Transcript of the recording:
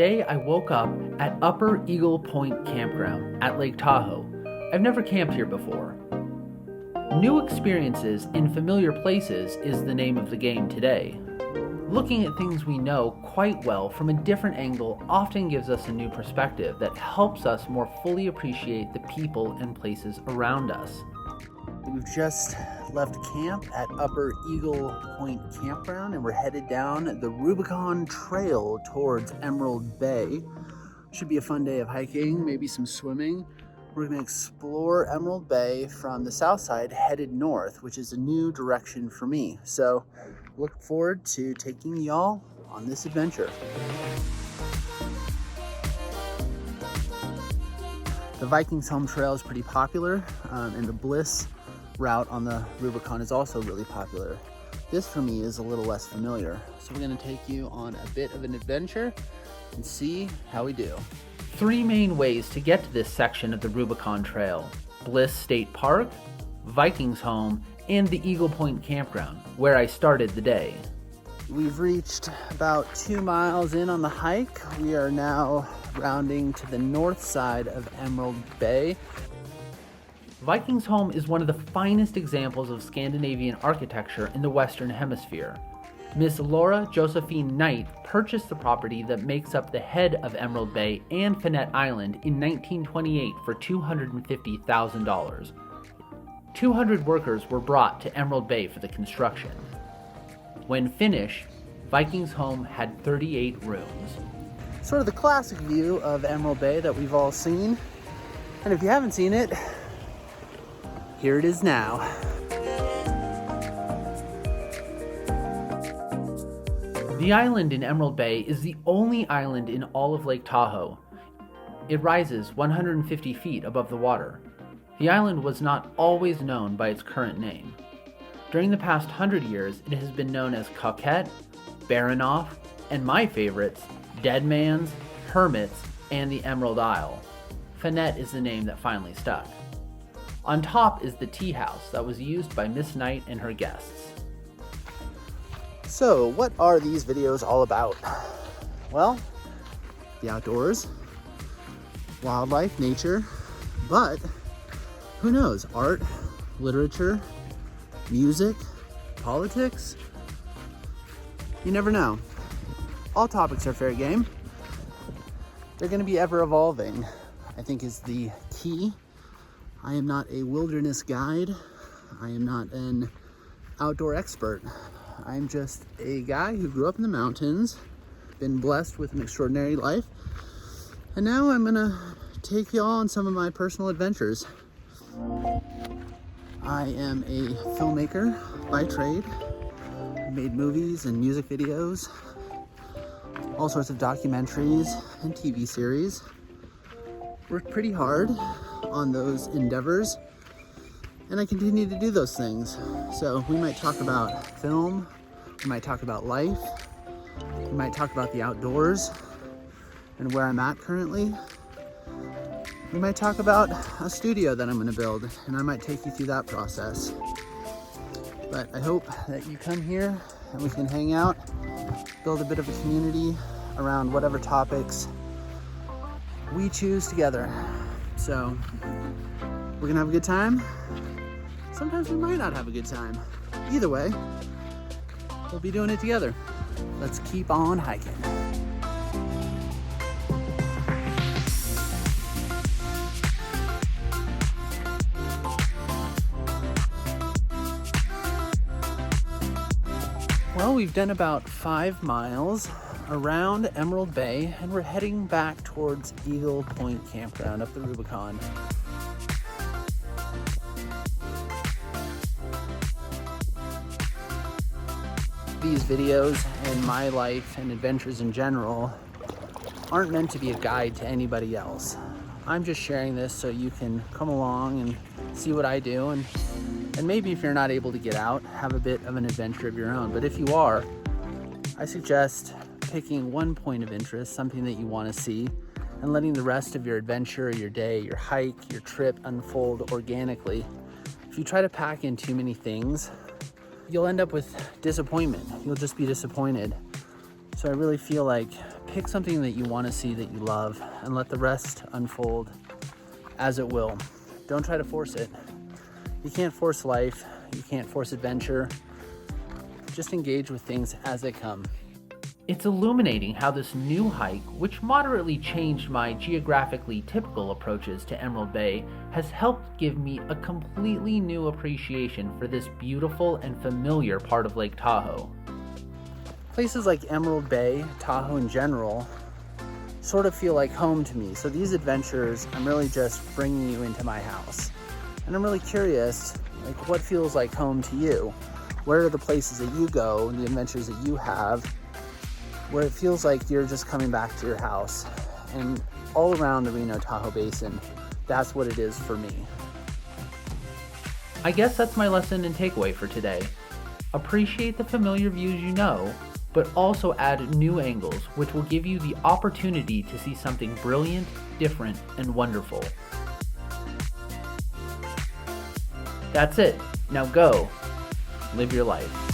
Today I woke up at Upper Eagle Point Campground at Lake Tahoe. I've never camped here before. New experiences in familiar places is the name of the game today. Looking at things we know quite well from a different angle often gives us a new perspective that helps us more fully appreciate the people and places around us. We've just left camp at Upper Eagle Point Campground and we're headed down the Rubicon Trail towards Emerald Bay. Should be a fun day of hiking, maybe some swimming. We're going to explore Emerald Bay from the south side headed north, which is a new direction for me. So look forward to taking y'all on this adventure. The Vikingsholm Trail is pretty popular, and the Bliss route on the Rubicon is also really popular. This for me is a little less familiar. So we're going to take you on a bit of an adventure and see how we do. Three main ways to get to this section of the Rubicon Trail: Bliss State Park, Vikingsholm, and the Eagle Point Campground, where I started the day. We've reached about 2 miles in on the hike. We are now rounding to the north side of Emerald Bay. Vikingsholm is one of the finest examples of Scandinavian architecture in the Western Hemisphere. Miss Lora Knight purchased the property that makes up the head of Emerald Bay and Finette Island in 1928 for $250,000. 200 workers were brought to Emerald Bay for the construction. When finished, Vikingsholm had 38 rooms. Sort of the classic view of Emerald Bay that we've all seen. And if you haven't seen it, here it is now. The island in Emerald Bay is the only island in all of Lake Tahoe. It rises 150 feet above the water. The island was not always known by its current name. During the past 100 years, it has been known as Coquette, Baranoff, and my favorites, Dead Man's, Hermit's, and the Emerald Isle. Finette is the name that finally stuck. On top is the tea house that was used by Miss Knight and her guests. So, what are these videos all about? Well, the outdoors, wildlife, nature, but who knows, art, literature, music, politics? You never know. All topics are fair game. They're going to be ever evolving, I think is the key. I am not a wilderness guide. I am not an outdoor expert. I'm just a guy who grew up in the mountains, been blessed with an extraordinary life, and now I'm gonna take y'all on some of my personal adventures. I am a filmmaker by trade. I made movies and music videos, all sorts of documentaries and TV series. Worked pretty hard on those endeavors, and I continue to do those things. So we might talk about film, we might talk about life, we might talk about the outdoors and where I'm at currently. We might talk about a studio that I'm going to build, and I might take you through that process. But I hope that you come here and we can hang out, build a bit of a community around whatever topics we choose together. So we're gonna have a good time. Sometimes we might not have a good time. Either way, we'll be doing it together. Let's keep on hiking. Well, we've done about 5 miles around Emerald Bay, and we're heading back towards Eagle Point Campground up the Rubicon. These videos and my life and adventures in general aren't meant to be a guide to anybody else. I'm just sharing this so you can come along and see what I do, and maybe if you're not able to get out, have a bit of an adventure of your own. But if you are, I suggest picking one point of interest, something that you want to see, and letting the rest of your adventure, your day, your hike, your trip unfold organically. If you try to pack in too many things, you'll end up with disappointment. You'll just be disappointed. So I really feel like pick something that you want to see, that you love, and let the rest unfold as it will. Don't try to force it. You can't force life. You can't force adventure. Just engage with things as they come. It's illuminating how this new hike, which moderately changed my geographically typical approaches to Emerald Bay, has helped give me a completely new appreciation for this beautiful and familiar part of Lake Tahoe. Places like Emerald Bay, Tahoe in general, sort of feel like home to me. So these adventures, I'm really just bringing you into my house. And I'm really curious, like, what feels like home to you? Where are the places that you go, the adventures that you have, where it feels like you're just coming back to your house? And all around the Reno Tahoe Basin, that's what it is for me. I guess that's my lesson and takeaway for today. Appreciate the familiar views you know, but also add new angles, which will give you the opportunity to see something brilliant, different, and wonderful. That's it. Now go. Live your life.